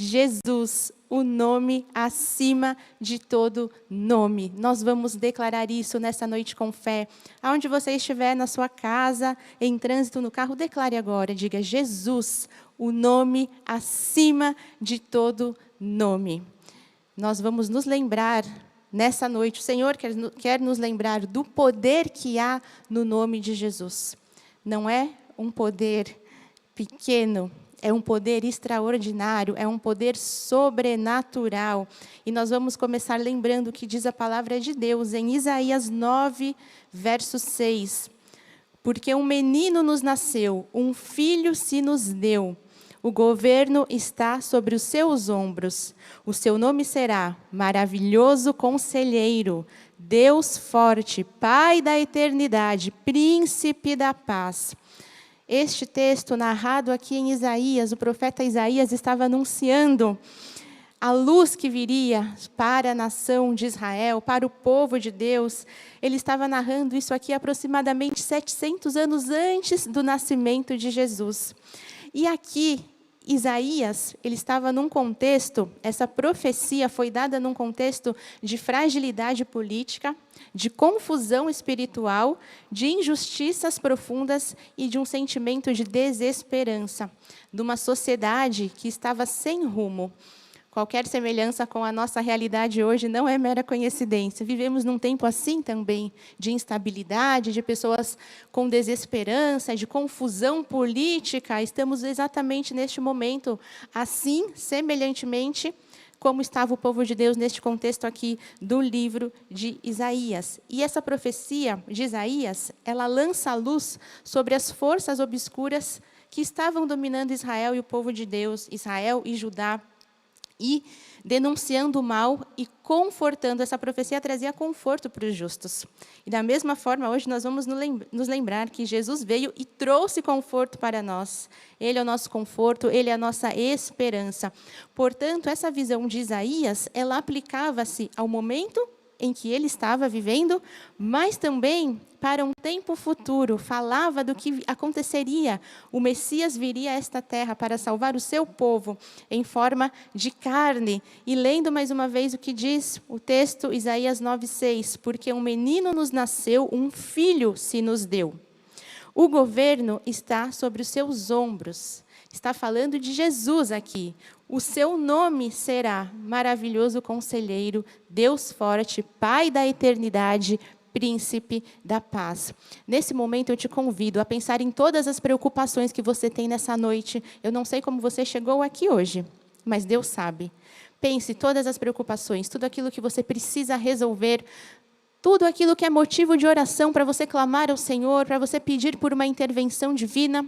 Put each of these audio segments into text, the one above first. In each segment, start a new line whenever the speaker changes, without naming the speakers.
Jesus, o nome acima de todo nome. Nós vamos declarar isso nessa noite com fé. Aonde você estiver, na sua casa, em trânsito, no carro, declare agora. Diga, Jesus, o nome acima de todo nome. Nós vamos nos lembrar, nessa noite, o Senhor quer nos lembrar do poder que há no nome de Jesus. Não é um poder pequeno, é um poder extraordinário, é um poder sobrenatural. E nós vamos começar lembrando o que diz a palavra de Deus em Isaías 9, verso 6. Porque um menino nos nasceu, um filho se nos deu. O governo está sobre os seus ombros. O seu nome será Maravilhoso Conselheiro, Deus Forte, Pai da Eternidade, Príncipe da Paz. Este texto narrado aqui em Isaías, o profeta Isaías estava anunciando a luz que viria para a nação de Israel, para o povo de Deus. Ele estava narrando isso aqui aproximadamente 700 anos antes do nascimento de Jesus. E aqui, Isaías, ele estava num contexto, essa profecia foi dada num contexto de fragilidade política, de confusão espiritual, de injustiças profundas e de um sentimento de desesperança, de uma sociedade que estava sem rumo. Qualquer semelhança com a nossa realidade hoje não é mera coincidência. Vivemos num tempo assim também, de instabilidade, de pessoas com desesperança, de confusão política. Estamos exatamente neste momento, assim, semelhantemente, como estava o povo de Deus neste contexto aqui do livro de Isaías. E essa profecia de Isaías, ela lança a luz sobre as forças obscuras que estavam dominando Israel e o povo de Deus, Israel e Judá, e denunciando o mal e confortando. Essa profecia trazia conforto para os justos. E da mesma forma, hoje nós vamos nos lembrar que Jesus veio e trouxe conforto para nós. Ele é o nosso conforto, ele é a nossa esperança. Portanto, essa visão de Isaías, ela aplicava-se ao momento em que ele estava vivendo, mas também para um tempo futuro. Falava do que aconteceria. O Messias viria a esta terra para salvar o seu povo em forma de carne. E lendo mais uma vez o que diz o texto, Isaías 9:6, porque um menino nos nasceu, um filho se nos deu. O governo está sobre os seus ombros. Está falando de Jesus aqui. O seu nome será Maravilhoso Conselheiro, Deus Forte, Pai da Eternidade, Príncipe da Paz. Nesse momento eu te convido a pensar em todas as preocupações que você tem nessa noite. Eu não sei como você chegou aqui hoje, mas Deus sabe. Pense todas as preocupações, tudo aquilo que você precisa resolver, tudo aquilo que é motivo de oração para você clamar ao Senhor, para você pedir por uma intervenção divina,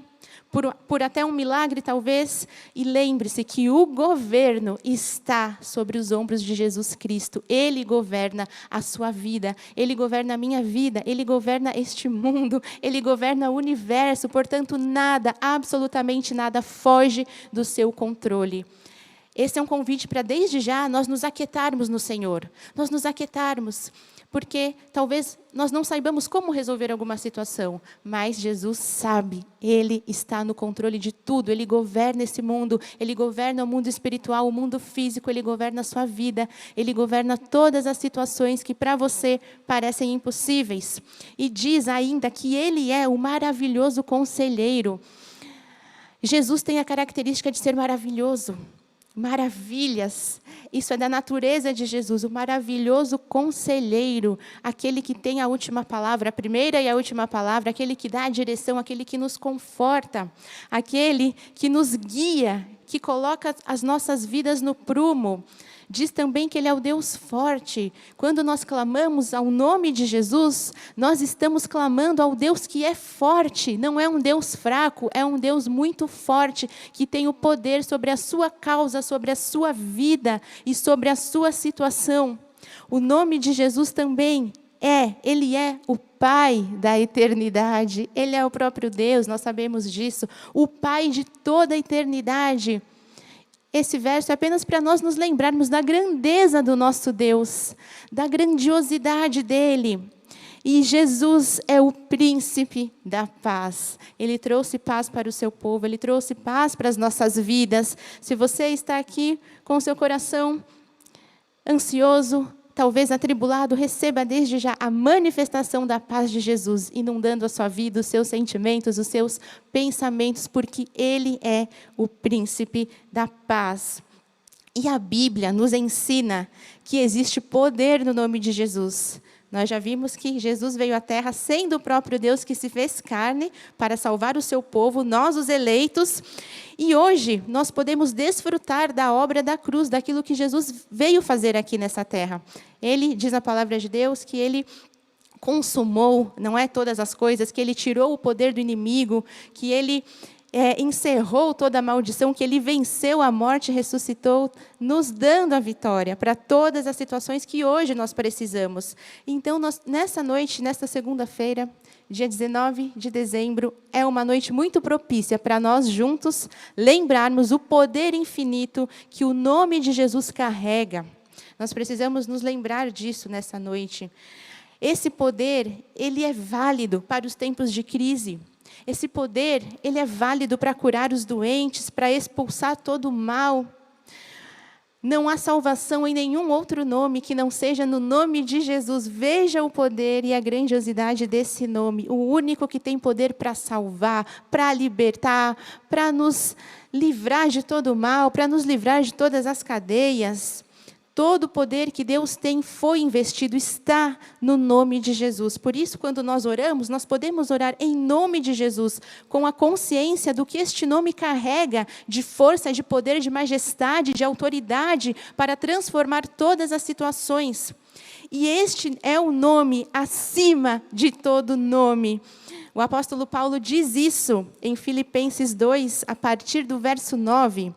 por até um milagre talvez. E lembre-se que o governo está sobre os ombros de Jesus Cristo. Ele governa a sua vida, Ele governa a minha vida, Ele governa este mundo, Ele governa o universo. Portanto, nada, absolutamente nada, foge do seu controle. Esse é um convite para, desde já, nós nos aquietarmos no Senhor. Nós nos aquietarmos, porque talvez nós não saibamos como resolver alguma situação, mas Jesus sabe, Ele está no controle de tudo, Ele governa esse mundo, Ele governa o mundo espiritual, o mundo físico, Ele governa a sua vida, Ele governa todas as situações que para você parecem impossíveis. E diz ainda que Ele é o maravilhoso conselheiro. Jesus tem a característica de ser maravilhoso. Maravilhas, isso é da natureza de Jesus, o maravilhoso conselheiro, aquele que tem a última palavra, a primeira e a última palavra, aquele que dá a direção, aquele que nos conforta, aquele que nos guia, que coloca as nossas vidas no prumo. Diz também que Ele é o Deus forte. Quando nós clamamos ao nome de Jesus, nós estamos clamando ao Deus que é forte. Não é um Deus fraco, é um Deus muito forte, que tem o poder sobre a sua causa, sobre a sua vida e sobre a sua situação. O nome de Jesus também Ele é o Pai da eternidade. Ele é o próprio Deus, nós sabemos disso. O Pai de toda a eternidade. Esse verso é apenas para nós nos lembrarmos da grandeza do nosso Deus, da grandiosidade dEle. E Jesus é o príncipe da paz. Ele trouxe paz para o seu povo, Ele trouxe paz para as nossas vidas. Se você está aqui com o seu coração ansioso, talvez atribulado, receba desde já a manifestação da paz de Jesus, inundando a sua vida, os seus sentimentos, os seus pensamentos, porque Ele é o príncipe da paz. E a Bíblia nos ensina que existe poder no nome de Jesus. Nós já vimos que Jesus veio à Terra sendo o próprio Deus que se fez carne para salvar o seu povo, nós os eleitos. E hoje nós podemos desfrutar da obra da cruz, daquilo que Jesus veio fazer aqui nessa terra. Ele, diz a palavra de Deus, que Ele consumou, não é todas as coisas, que Ele tirou o poder do inimigo, que Ele encerrou toda a maldição, que Ele venceu a morte e ressuscitou, nos dando a vitória para todas as situações que hoje nós precisamos. Então, nessa noite, nesta segunda-feira, dia 19 de dezembro, é uma noite muito propícia para nós juntos lembrarmos o poder infinito que o nome de Jesus carrega. Nós precisamos nos lembrar disso nessa noite. Esse poder, ele é válido para os tempos de crise. Esse poder, ele é válido para curar os doentes, para expulsar todo o mal. Não há salvação em nenhum outro nome que não seja no nome de Jesus. Veja o poder e a grandiosidade desse nome. O único que tem poder para salvar, para libertar, para nos livrar de todo o mal, para nos livrar de todas as cadeias. Todo o poder que Deus tem foi investido, está no nome de Jesus. Por isso, quando nós oramos, nós podemos orar em nome de Jesus, com a consciência do que este nome carrega de força, de poder, de majestade, de autoridade, para transformar todas as situações. E este é o nome acima de todo nome. O apóstolo Paulo diz isso em Filipenses 2, a partir do verso 9.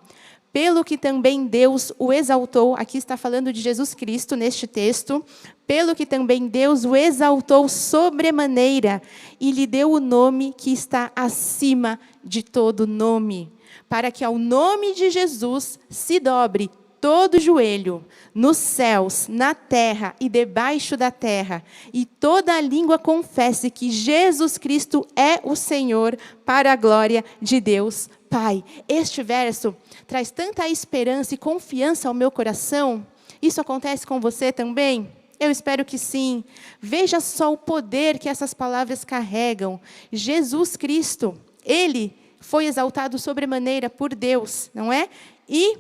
Pelo que também Deus o exaltou, aqui está falando de Jesus Cristo neste texto, pelo que também Deus o exaltou sobremaneira e lhe deu o nome que está acima de todo nome, para que ao nome de Jesus se dobre todo joelho, nos céus, na terra e debaixo da terra, e toda a língua confesse que Jesus Cristo é o Senhor, para a glória de Deus Pai. Este verso traz tanta esperança e confiança ao meu coração. Isso acontece com você também? Eu espero que sim. Veja só o poder que essas palavras carregam. Jesus Cristo, Ele foi exaltado sobremaneira por Deus, não é? E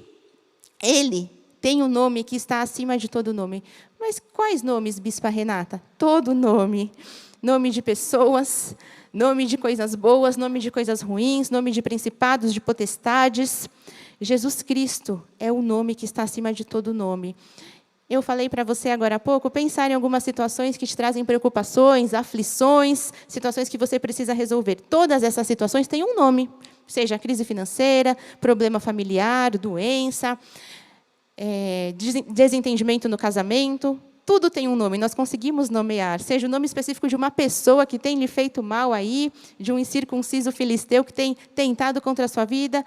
Ele tem um nome que está acima de todo nome. Mas quais nomes, Bispa Renata? Todo nome. Nome de pessoas, nome de coisas boas, nome de coisas ruins, nome de principados, de potestades. Jesus Cristo é o nome que está acima de todo nome. Eu falei para você agora há pouco, pensar em algumas situações que te trazem preocupações, aflições, situações que você precisa resolver. Todas essas situações têm um nome, seja crise financeira, problema familiar, doença, desentendimento no casamento. Tudo tem um nome, nós conseguimos nomear, seja o nome específico de uma pessoa que tem lhe feito mal aí, de um incircunciso filisteu que tem tentado contra a sua vida.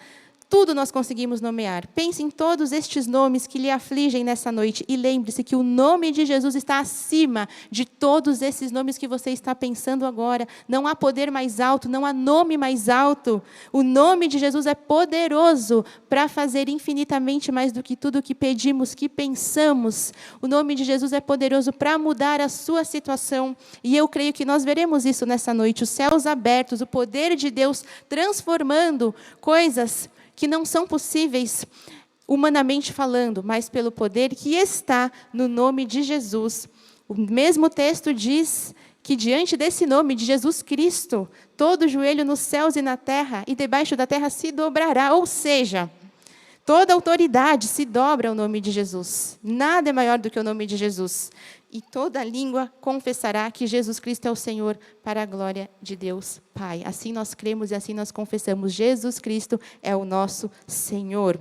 Tudo nós conseguimos nomear. Pense em todos estes nomes que lhe afligem nessa noite e lembre-se que o nome de Jesus está acima de todos esses nomes que você está pensando agora. Não há poder mais alto, não há nome mais alto. O nome de Jesus é poderoso para fazer infinitamente mais do que tudo o que pedimos, que pensamos. O nome de Jesus é poderoso para mudar a sua situação. E eu creio que nós veremos isso nessa noite. Os céus abertos, o poder de Deus transformando coisas que não são possíveis humanamente falando, mas pelo poder que está no nome de Jesus. O mesmo texto diz que diante desse nome de Jesus Cristo, todo joelho nos céus e na terra e debaixo da terra se dobrará, ou seja, toda autoridade se dobra ao nome de Jesus. Nada é maior do que o nome de Jesus. E toda língua confessará que Jesus Cristo é o Senhor, para a glória de Deus Pai. Assim nós cremos e assim nós confessamos. Jesus Cristo é o nosso Senhor.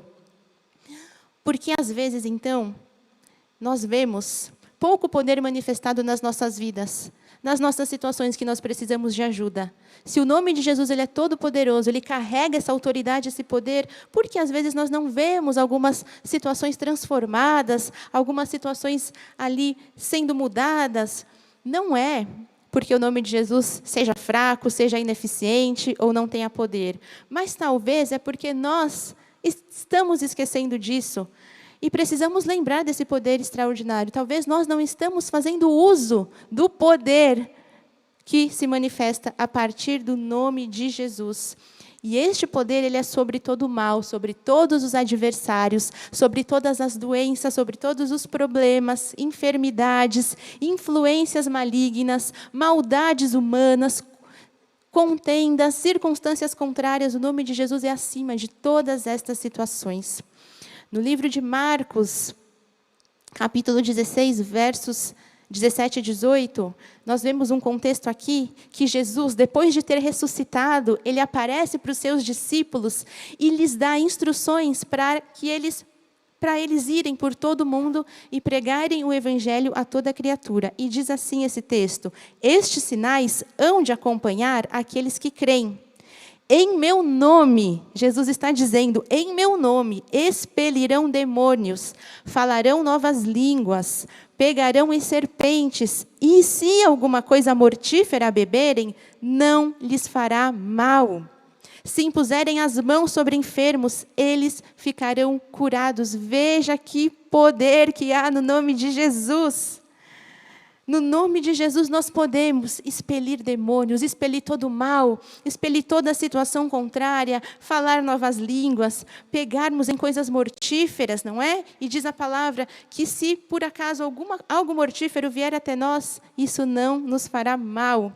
Porque às vezes, então, nós vemos pouco poder manifestado nas nossas vidas, nas nossas situações que nós precisamos de ajuda. Se o nome de Jesus ele é todo poderoso, ele carrega essa autoridade, esse poder, porque às vezes nós não vemos algumas situações transformadas, algumas situações ali sendo mudadas. Não é porque o nome de Jesus seja fraco, seja ineficiente ou não tenha poder, mas talvez é porque nós estamos esquecendo disso e precisamos lembrar desse poder extraordinário. Talvez nós não estamos fazendo uso do poder que se manifesta a partir do nome de Jesus. E este poder, ele é sobre todo o mal, sobre todos os adversários, sobre todas as doenças, sobre todos os problemas, enfermidades, influências malignas, maldades humanas, contendas, circunstâncias contrárias. O nome de Jesus é acima de todas estas situações. No livro de Marcos, capítulo 16, versos 17 e 18, nós vemos um contexto aqui que Jesus, depois de ter ressuscitado, ele aparece para os seus discípulos e lhes dá instruções para eles irem por todo o mundo e pregarem o evangelho a toda criatura. E diz assim esse texto: estes sinais hão de acompanhar aqueles que creem. Em meu nome, Jesus está dizendo, em meu nome, expelirão demônios, falarão novas línguas, pegarão em serpentes, e se alguma coisa mortífera beberem, não lhes fará mal. Se impuserem as mãos sobre enfermos, eles ficarão curados. Veja que poder que há no nome de Jesus. No nome de Jesus nós podemos expelir demônios, expelir todo o mal, expelir toda a situação contrária, falar novas línguas, pegarmos em coisas mortíferas, não é? E diz a palavra que se por acaso algo mortífero vier até nós, isso não nos fará mal.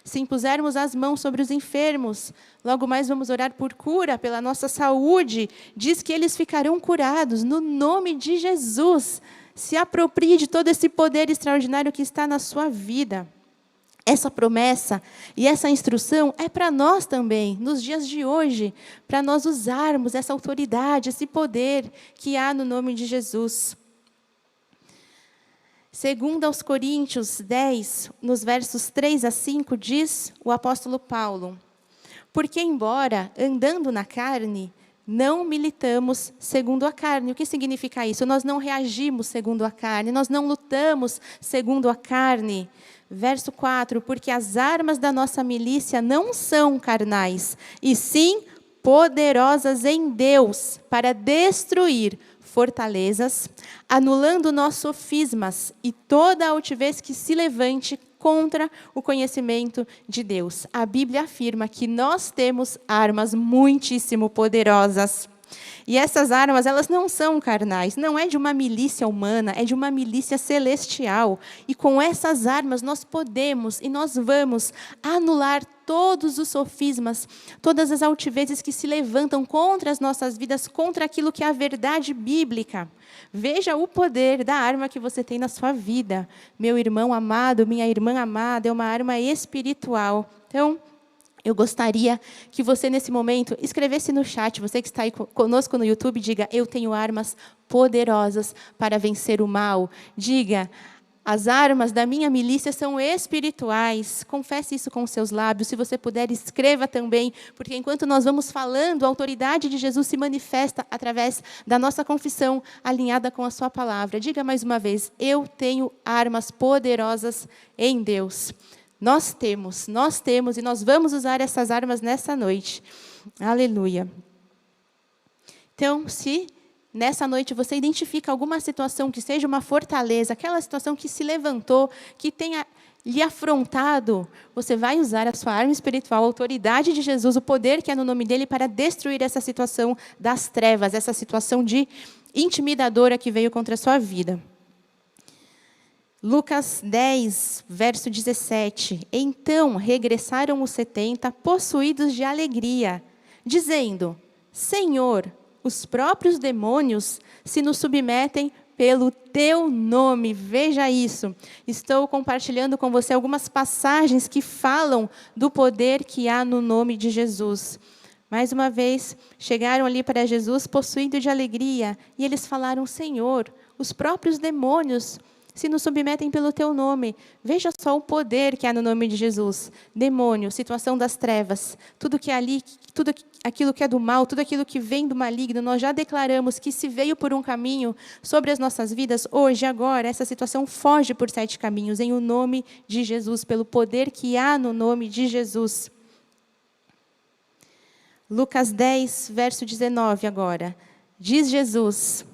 Se impusermos as mãos sobre os enfermos, logo mais vamos orar por cura, pela nossa saúde, diz que eles ficarão curados no nome de Jesus. Se aproprie de todo esse poder extraordinário que está na sua vida. Essa promessa e essa instrução é para nós também, nos dias de hoje, para nós usarmos essa autoridade, esse poder que há no nome de Jesus. Segundo aos Coríntios 10, nos versos 3 a 5, diz o apóstolo Paulo: porque embora andando na carne, não militamos segundo a carne. O que significa isso? Nós não reagimos segundo a carne, nós não lutamos segundo a carne. Verso 4, porque as armas da nossa milícia não são carnais, e sim poderosas em Deus, para destruir fortalezas, anulando nossos sofismas e toda a altivez que se levante contra o conhecimento de Deus. A Bíblia afirma que nós temos armas muitíssimo poderosas. E essas armas, elas não são carnais, não é de uma milícia humana, é de uma milícia celestial. E com essas armas nós podemos e nós vamos anular todos os sofismas, todas as altivezes que se levantam contra as nossas vidas, contra aquilo que é a verdade bíblica. Veja o poder da arma que você tem na sua vida. Meu irmão amado, minha irmã amada, é uma arma espiritual. Então, eu gostaria que você, nesse momento, escrevesse no chat, você que está aí conosco no YouTube, diga: eu tenho armas poderosas para vencer o mal. Diga: as armas da minha milícia são espirituais. Confesse isso com os seus lábios. Se você puder, escreva também, porque enquanto nós vamos falando, a autoridade de Jesus se manifesta através da nossa confissão, alinhada com a sua palavra. Diga mais uma vez: eu tenho armas poderosas em Deus. Nós temos e nós vamos usar essas armas nessa noite. Aleluia. Então, se nessa noite você identifica alguma situação que seja uma fortaleza, aquela situação que se levantou, que tenha lhe afrontado, você vai usar a sua arma espiritual, a autoridade de Jesus, o poder que é no nome dele, para destruir essa situação das trevas, essa situação de intimidadora que veio contra a sua vida. Lucas 10, verso 17. Então regressaram os 70, possuídos de alegria, dizendo: Senhor, os próprios demônios se nos submetem pelo teu nome. Veja isso. Estou compartilhando com você algumas passagens que falam do poder que há no nome de Jesus. Mais uma vez, chegaram ali para Jesus possuídos de alegria, e eles falaram: Senhor, os próprios demônios se nos submetem pelo teu nome. Veja só o poder que há no nome de Jesus. Demônio, situação das trevas, tudo que é ali, tudo aquilo que é do mal, tudo aquilo que vem do maligno, nós já declaramos que se veio por um caminho sobre as nossas vidas, hoje, agora, essa situação foge por 7 caminhos, em o nome de Jesus, pelo poder que há no nome de Jesus. Lucas 10, verso 19 agora. Diz Jesus: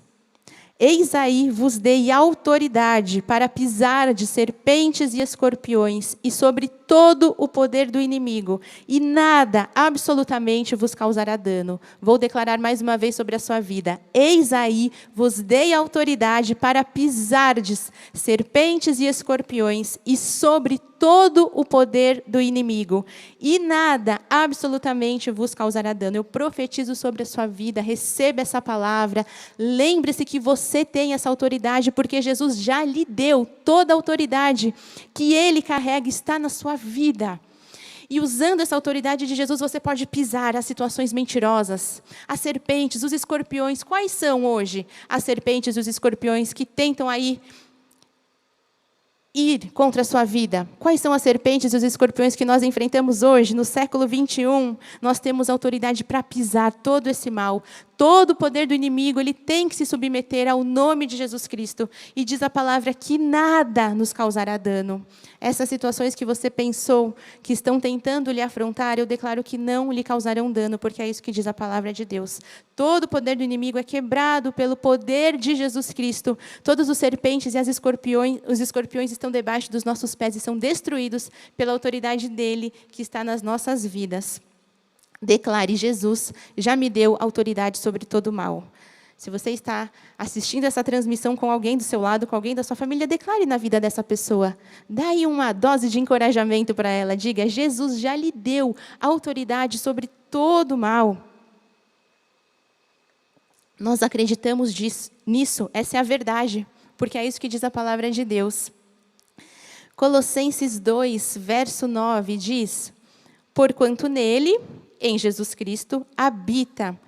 eis aí vos dei autoridade para pisar de serpentes e escorpiões e sobre todo o poder do inimigo, e nada absolutamente vos causará dano. Vou declarar mais uma vez sobre a sua vida. Eis aí vos dei autoridade para pisardes serpentes e escorpiões e sobre todo o poder do inimigo, e nada absolutamente vos causará dano. Eu profetizo sobre a sua vida, receba essa palavra, lembre-se que você tem essa autoridade, porque Jesus já lhe deu toda a autoridade que Ele carrega, está na sua vida. E usando essa autoridade de Jesus, você pode pisar as situações mentirosas, as serpentes, os escorpiões. Quais são hoje as serpentes e os escorpiões que tentam aí ir contra a sua vida? Quais são as serpentes e os escorpiões que nós enfrentamos hoje, no século 21? Nós temos autoridade para pisar todo esse mal. Todo o poder do inimigo, ele tem que se submeter ao nome de Jesus Cristo. E diz a palavra que nada nos causará dano. Essas situações que você pensou, que estão tentando lhe afrontar, eu declaro que não lhe causarão dano, porque é isso que diz a palavra de Deus. Todo o poder do inimigo é quebrado pelo poder de Jesus Cristo. Todos os serpentes e os escorpiões estão debaixo dos nossos pés e são destruídos pela autoridade dele que está nas nossas vidas. Declare: Jesus já me deu autoridade sobre todo o mal. Se você está assistindo essa transmissão com alguém do seu lado, com alguém da sua família, declare na vida dessa pessoa. Dá aí uma dose de encorajamento para ela. Diga: Jesus já lhe deu autoridade sobre todo o mal. Nós acreditamos nisso, essa é a verdade, porque é isso que diz a palavra de Deus. Colossenses 2, verso 9, diz: porquanto nele, em Jesus Cristo, habita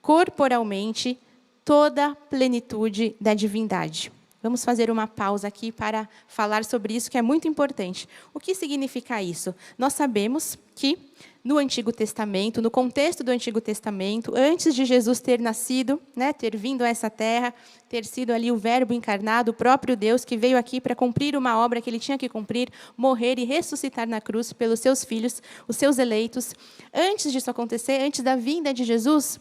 corporalmente toda a plenitude da divindade. Vamos fazer uma pausa aqui para falar sobre isso, que é muito importante. O que significa isso? Nós sabemos que no Antigo Testamento, no contexto do Antigo Testamento, antes de Jesus ter nascido, ter vindo a essa terra, ter sido ali o Verbo encarnado, o próprio Deus que veio aqui para cumprir uma obra que ele tinha que cumprir, morrer e ressuscitar na cruz pelos seus filhos, os seus eleitos. Antes disso acontecer, antes da vinda de Jesus,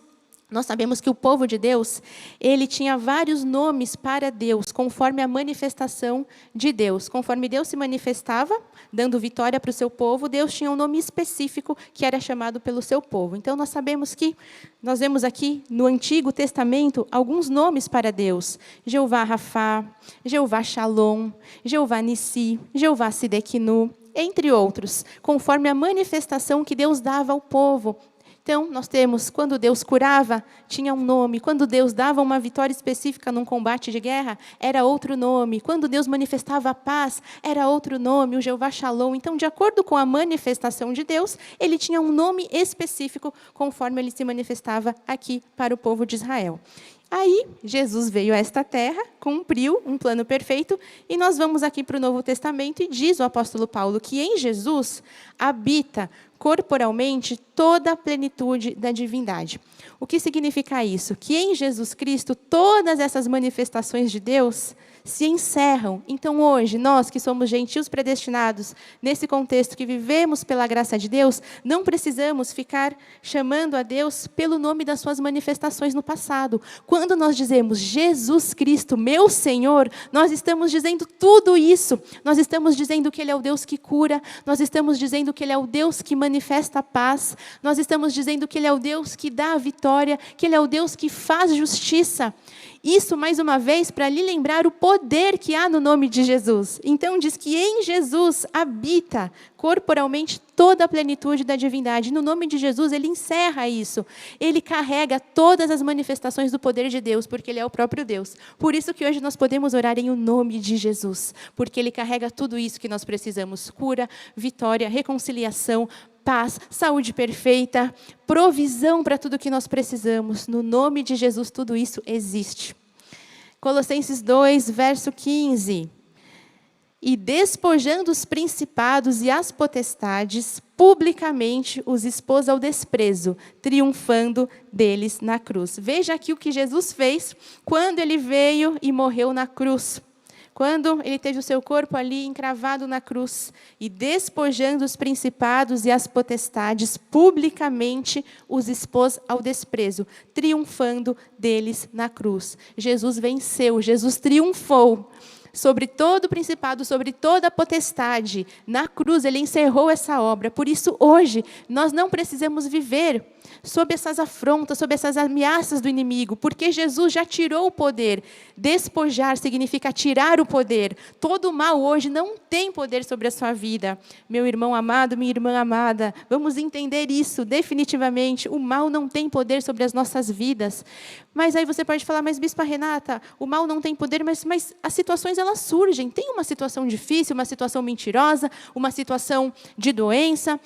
nós sabemos que o povo de Deus, ele tinha vários nomes para Deus, conforme a manifestação de Deus. Conforme Deus se manifestava, dando vitória para o seu povo, Deus tinha um nome específico que era chamado pelo seu povo. Então, nós sabemos que, nós vemos aqui no Antigo Testamento, alguns nomes para Deus. Jeová Rafá, Jeová Shalom, Jeová Nissi, Jeová Sidequinu, entre outros, conforme a manifestação que Deus dava ao povo. Então, nós temos, quando Deus curava, tinha um nome. Quando Deus dava uma vitória específica num combate de guerra, era outro nome. Quando Deus manifestava a paz, era outro nome, o Jeová Shalom. Então, de acordo com a manifestação de Deus, ele tinha um nome específico, conforme ele se manifestava aqui para o povo de Israel. Aí, Jesus veio a esta terra, cumpriu um plano perfeito, e nós vamos aqui para o Novo Testamento, e diz o apóstolo Paulo que em Jesus habita corporalmente toda a plenitude da divindade. O que significa isso? Que em Jesus Cristo, todas essas manifestações de Deus se encerram. Então, hoje, nós que somos gentios predestinados, nesse contexto que vivemos pela graça de Deus, não precisamos ficar chamando a Deus pelo nome das suas manifestações no passado. Quando nós dizemos Jesus Cristo, meu Senhor, nós estamos dizendo tudo isso. Nós estamos dizendo que Ele é o Deus que cura, nós estamos dizendo que Ele é o Deus que manifesta a paz, nós estamos dizendo que Ele é o Deus que dá a vitória, que Ele é o Deus que faz justiça. Isso, mais uma vez, para lhe lembrar o poder que há no nome de Jesus. Então, diz que em Jesus habita corporalmente toda a plenitude da divindade. No nome de Jesus, ele encerra isso. Ele carrega todas as manifestações do poder de Deus, porque ele é o próprio Deus. Por isso que hoje nós podemos orar em o nome de Jesus, porque ele carrega tudo isso que nós precisamos: cura, vitória, reconciliação, paz, saúde perfeita, provisão para tudo que nós precisamos. No nome de Jesus, tudo isso existe. Colossenses 2, verso 15. e despojando os principados e as potestades, publicamente os expôs ao desprezo, triunfando deles na cruz. Veja aqui o que Jesus fez quando ele veio e morreu na cruz. Quando ele teve o seu corpo ali encravado na cruz e despojando os principados e as potestades, publicamente os expôs ao desprezo, triunfando deles na cruz. Jesus venceu, Jesus triunfou sobre todo o principado, sobre toda a potestade. Na cruz, ele encerrou essa obra. Por isso, hoje, nós não precisamos viver sob essas afrontas, sob essas ameaças do inimigo, porque Jesus já tirou o poder. Despojar significa tirar o poder. Todo o mal hoje não tem poder sobre a sua vida. Meu irmão amado, minha irmã amada, vamos entender isso definitivamente. O mal não tem poder sobre as nossas vidas. Mas aí você pode falar, mas Bispa Renata, o mal não tem poder, mas as situações elas surgem. Tem uma situação difícil, uma situação mentirosa, uma situação de doença.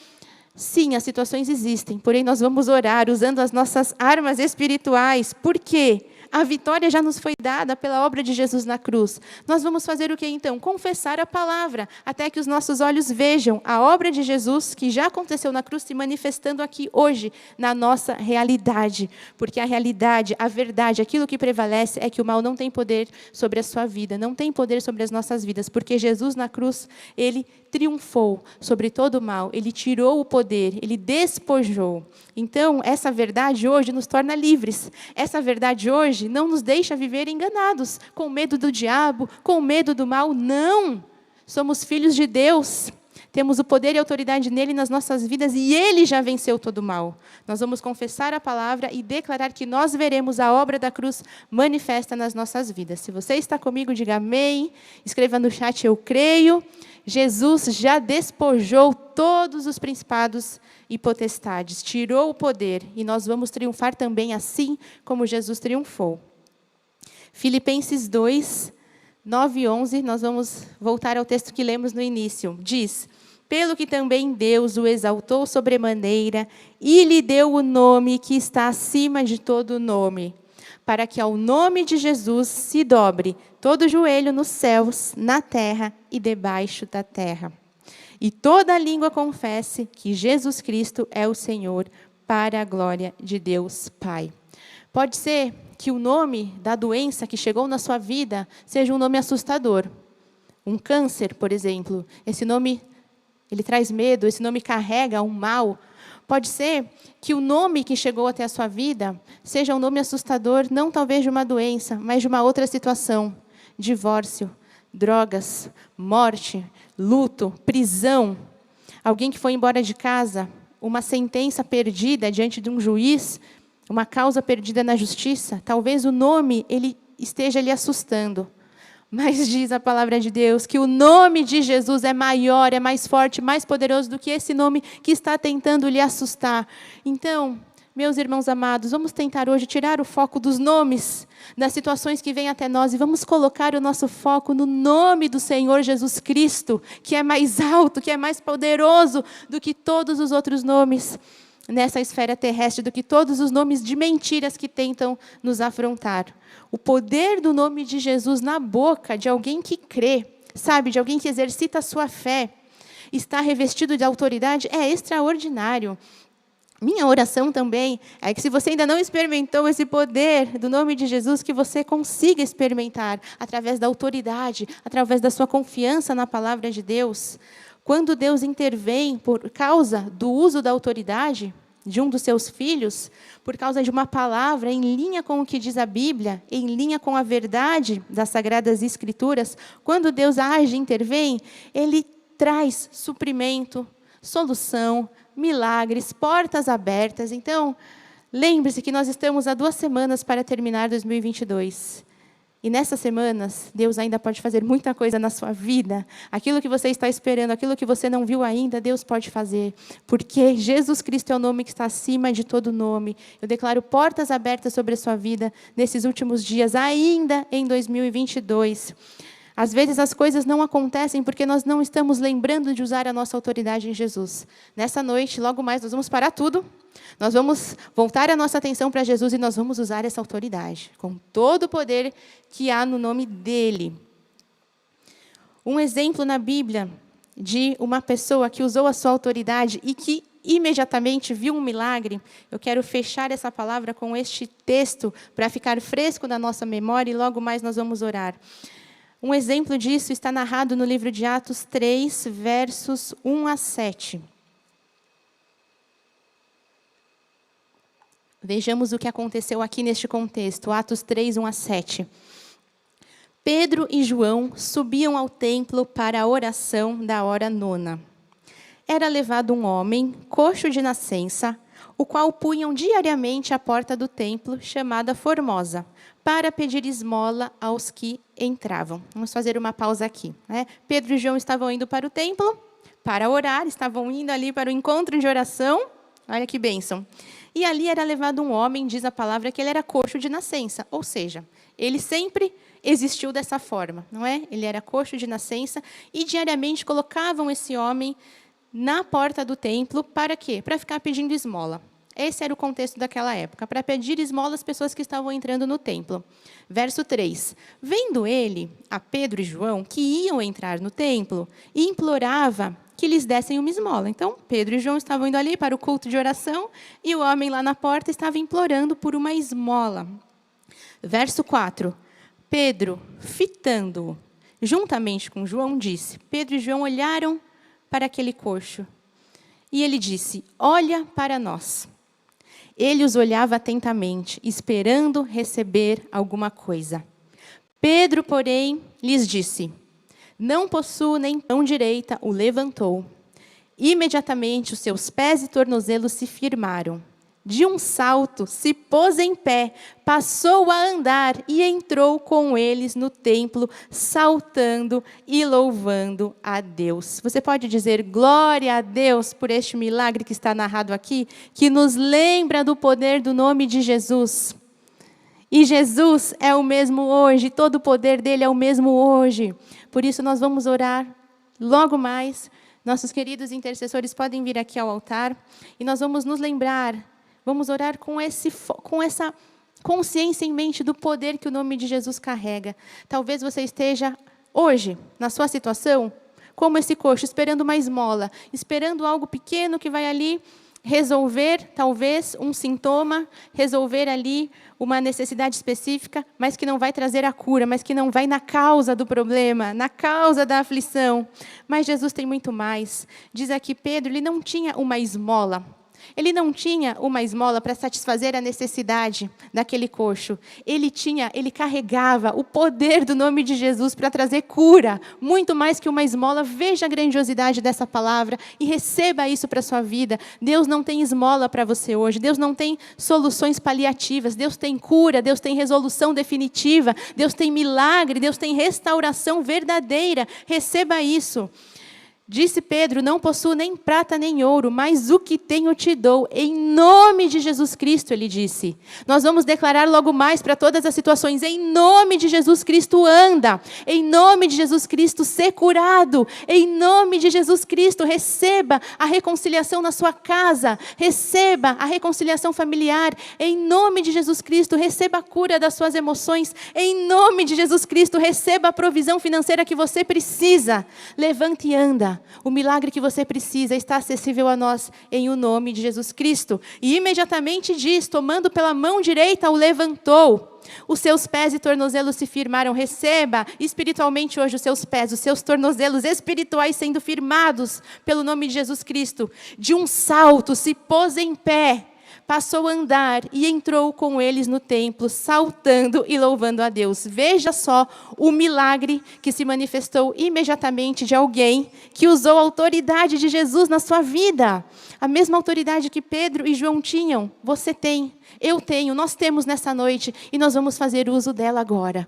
Sim, as situações existem, porém nós vamos orar usando as nossas armas espirituais. Por quê? A vitória já nos foi dada pela obra de Jesus na cruz. Nós vamos fazer o que então? Confessar a palavra, até que os nossos olhos vejam a obra de Jesus, que já aconteceu na cruz, se manifestando aqui hoje, na nossa realidade. Porque a realidade, a verdade, aquilo que prevalece é que o mal não tem poder sobre a sua vida, não tem poder sobre as nossas vidas, porque Jesus na cruz, ele triunfou sobre todo o mal, ele tirou o poder, ele despojou. Então, essa verdade hoje nos torna livres. Essa verdade hoje não nos deixa viver enganados, com medo do diabo, com medo do mal. Não! Somos filhos de Deus. Temos o poder e a autoridade nele nas nossas vidas e ele já venceu todo o mal. Nós vamos confessar a palavra e declarar que nós veremos a obra da cruz manifesta nas nossas vidas. Se você está comigo, diga amém. Escreva no chat, eu creio. Jesus já despojou todos os principados e potestades, tirou o poder, e nós vamos triunfar também assim como Jesus triunfou. Filipenses 2, 9 e 11, nós vamos voltar ao texto que lemos no início. Diz, pelo que também Deus o exaltou sobremaneira e lhe deu o nome que está acima de todo nome, para que ao nome de Jesus se dobre todo o joelho nos céus, na terra e debaixo da terra. E toda língua confesse que Jesus Cristo é o Senhor, para a glória de Deus Pai. Pode ser que o nome da doença que chegou na sua vida seja um nome assustador. Um câncer, por exemplo. Esse nome, ele traz medo, esse nome carrega um mal. Pode ser que o nome que chegou até a sua vida seja um nome assustador, não talvez de uma doença, mas de uma outra situação. Divórcio, drogas, morte, luto, prisão. Alguém que foi embora de casa, uma sentença perdida diante de um juiz, uma causa perdida na justiça. Talvez o nome ele esteja lhe assustando. Mas diz a palavra de Deus que o nome de Jesus é maior, é mais forte, mais poderoso do que esse nome que está tentando lhe assustar. Então, meus irmãos amados, vamos tentar hoje tirar o foco dos nomes, das situações que vêm até nós, e vamos colocar o nosso foco no nome do Senhor Jesus Cristo, que é mais alto, que é mais poderoso do que todos os outros nomes nessa esfera terrestre, do que todos os nomes de mentiras que tentam nos afrontar. O poder do nome de Jesus na boca de alguém que crê, sabe, de alguém que exercita a sua fé, está revestido de autoridade, é extraordinário. Minha oração também é que se você ainda não experimentou esse poder do nome de Jesus, que você consiga experimentar através da autoridade, através da sua confiança na palavra de Deus. Quando Deus intervém por causa do uso da autoridade de um dos seus filhos, por causa de uma palavra em linha com o que diz a Bíblia, em linha com a verdade das Sagradas Escrituras, quando Deus age e intervém, Ele traz suprimento, solução, milagres, portas abertas. Então, lembre-se que nós estamos há 2 semanas para terminar 2022. E nessas semanas, Deus ainda pode fazer muita coisa na sua vida. Aquilo que você está esperando, aquilo que você não viu ainda, Deus pode fazer. Porque Jesus Cristo é o nome que está acima de todo nome. Eu declaro portas abertas sobre a sua vida nesses últimos dias, ainda em 2022. Às vezes as coisas não acontecem porque nós não estamos lembrando de usar a nossa autoridade em Jesus. Nessa noite, logo mais, nós vamos parar tudo. Nós vamos voltar a nossa atenção para Jesus e nós vamos usar essa autoridade, com todo o poder que há no nome dEle. Um exemplo na Bíblia de uma pessoa que usou a sua autoridade e que imediatamente viu um milagre. Eu quero fechar essa palavra com este texto para ficar fresco na nossa memória e logo mais nós vamos orar. Um exemplo disso está narrado no livro de Atos 3, versos 1 a 7. Vejamos o que aconteceu aqui neste contexto. Atos 3, 1 a 7. Pedro e João subiam ao templo para a oração da hora nona. Era levado um homem, coxo de nascença, o qual punham diariamente à porta do templo, chamada Formosa, para pedir esmola aos que entravam. Vamos fazer uma pausa aqui. Pedro e João estavam indo para o templo para orar, estavam indo ali para o encontro de oração. Olha que bênção. E ali era levado um homem, diz a palavra, que ele era coxo de nascença, ou seja, ele sempre existiu dessa forma, não é? Ele era coxo de nascença e diariamente colocavam esse homem na porta do templo, para quê? Para ficar pedindo esmola. Esse era o contexto daquela época, para pedir esmola às pessoas que estavam entrando no templo. Verso 3. Vendo ele, a Pedro e João, que iam entrar no templo, e implorava que lhes dessem uma esmola. Então, Pedro e João estavam indo ali para o culto de oração, e o homem lá na porta estava implorando por uma esmola. Verso 4. Pedro, fitando-o, juntamente com João, disse... Pedro e João olharam para aquele coxo. E ele disse, olha para nós. Ele os olhava atentamente, esperando receber alguma coisa. Pedro, porém, lhes disse, não possuo nem mão direita, o levantou. Imediatamente os seus pés e tornozelos se firmaram. De um salto, se pôs em pé, passou a andar e entrou com eles no templo, saltando e louvando a Deus. Você pode dizer glória a Deus por este milagre que está narrado aqui, que nos lembra do poder do nome de Jesus. E Jesus é o mesmo hoje, todo o poder dele é o mesmo hoje. Por isso nós vamos orar logo mais. Nossos queridos intercessores podem vir aqui ao altar e nós vamos nos lembrar. Vamos orar com essa consciência em mente do poder que o nome de Jesus carrega. Talvez você esteja hoje, na sua situação, como esse coxo, esperando uma esmola, esperando algo pequeno que vai ali resolver, talvez, um sintoma, resolver ali uma necessidade específica, mas que não vai trazer a cura, mas que não vai na causa do problema, na causa da aflição. Mas Jesus tem muito mais. Diz aqui Pedro, ele não tinha uma esmola. Ele não tinha uma esmola para satisfazer a necessidade daquele coxo. Ele carregava o poder do nome de Jesus para trazer cura, muito mais que uma esmola. Veja a grandiosidade dessa palavra e receba isso para a sua vida. Deus não tem esmola para você hoje. Deus não tem soluções paliativas. Deus tem cura, Deus tem resolução definitiva. Deus tem milagre, Deus tem restauração verdadeira. Receba isso. Disse Pedro, não possuo nem prata nem ouro, mas o que tenho te dou. Em nome de Jesus Cristo, ele disse. Nós vamos declarar logo mais para todas as situações. Em nome de Jesus Cristo, anda. Em nome de Jesus Cristo, ser curado. Em nome de Jesus Cristo, receba a reconciliação na sua casa. Receba a reconciliação familiar. Em nome de Jesus Cristo, receba a cura das suas emoções. Em nome de Jesus Cristo, receba a provisão financeira que você precisa. Levante e anda. O milagre que você precisa está acessível a nós em o nome de Jesus Cristo. E imediatamente diz, tomando pela mão direita, o levantou. Os seus pés e tornozelos se firmaram. Receba espiritualmente hoje os seus pés, os seus tornozelos espirituais sendo firmados pelo nome de Jesus Cristo. De um salto se pôs em pé. Passou a andar e entrou com eles no templo, saltando e louvando a Deus. Veja só o milagre que se manifestou imediatamente de alguém que usou a autoridade de Jesus na sua vida. A mesma autoridade que Pedro e João tinham, você tem, eu tenho, nós temos nessa noite e nós vamos fazer uso dela agora.